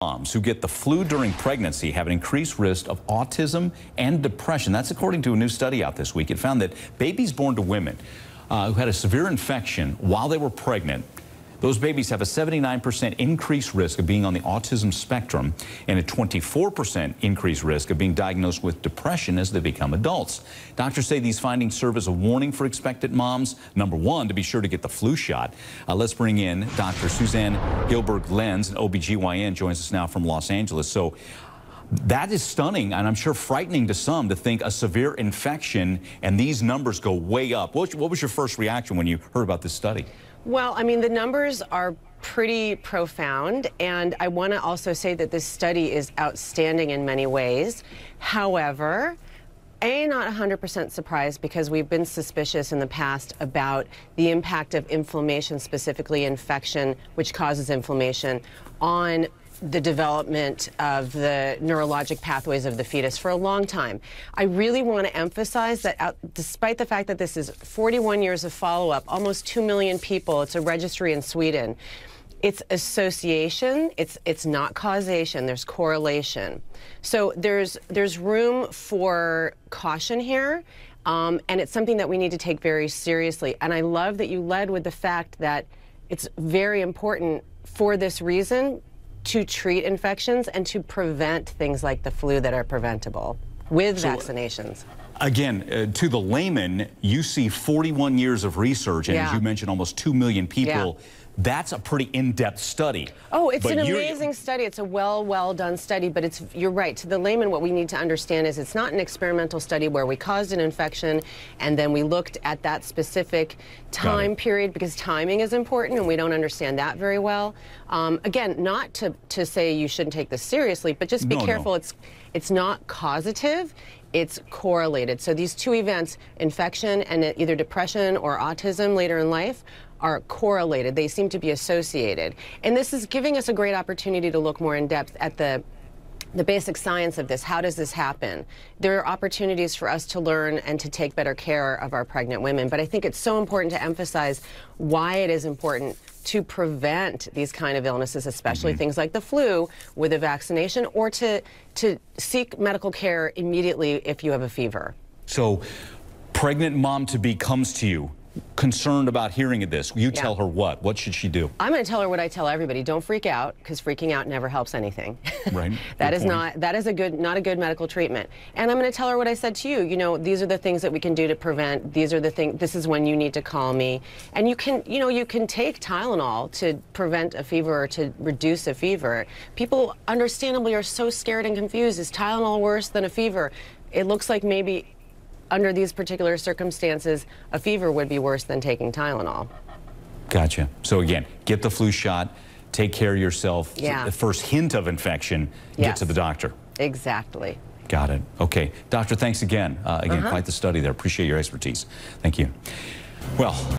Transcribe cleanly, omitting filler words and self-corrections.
Moms who get the flu during pregnancy have an increased risk of autism and depression. That's according to a new study out this week. It found that babies born to women who had a severe infection while they were pregnant, those babies have a 79% increased risk of being on the autism spectrum and a 24% increased risk of being diagnosed with depression as they become adults. Doctors say these findings serve as a warning for expectant moms. Number one, to be sure to get the flu shot. Let's bring in Dr. Suzanne Gilbert-Lenz, an OBGYN, joins us now from Los Angeles. So that is stunning, and I'm sure frightening to some, to think a severe infection and these numbers go way up. What was your first reaction when you heard about this study? Well, I mean, the numbers are pretty profound, and I want to also say that this study is outstanding in many ways. However, not 100% surprised, because we've been suspicious in the past about the impact of inflammation, specifically infection, which causes inflammation, on the development of the neurologic pathways of the fetus for a long time. I really want to emphasize that despite the fact that this is 41 years of follow-up, almost 2 million people, it's a registry in Sweden, it's association, it's not causation, there's correlation. So there's room for caution here, and it's something that we need to take very seriously. And I love that you led with the fact that it's very important for this reason to treat infections and to prevent things like the flu that are preventable with vaccinations. Again, to the layman, you see 41 years of research, and as you mentioned, almost 2 million people. That's a pretty in-depth study. Oh, it's an amazing study. It's a well done study, but you're right. To the layman, what we need to understand is it's not an experimental study where we caused an infection and then we looked at that specific time period, because timing is important and we don't understand that very well. Again, not to say you shouldn't take this seriously, but just be careful. It's not causative. It's correlated. So these two events, infection and either depression or autism later in life, are correlated. They seem to be associated. And this is giving us a great opportunity to look more in depth at the basic science of this. How does this happen? There are opportunities for us to learn and to take better care of our pregnant women. But I think it's so important to emphasize why it is important to prevent these kind of illnesses, especially things like the flu, with a vaccination, or to seek medical care immediately if you have a fever. So, pregnant mom-to-be comes to you, concerned about hearing of this. You tell her what? What should she do? I'm going to tell her what I tell everybody. Don't freak out, because freaking out never helps anything. Right. That is not a good medical treatment. And I'm going to tell her what I said to you. You know, these are the things that we can do to prevent. These are the things. This is when you need to call me. And you can take Tylenol to prevent a fever or to reduce a fever. People understandably are so scared and confused. Is Tylenol worse than a fever? It looks like maybe under these particular circumstances, a fever would be worse than taking Tylenol. Gotcha. So again, get the flu shot, take care of yourself. The first hint of infection, get to the doctor. Exactly. Got it. Okay. Doctor, thanks again. Quite the study there. Appreciate your expertise. Thank you. Well.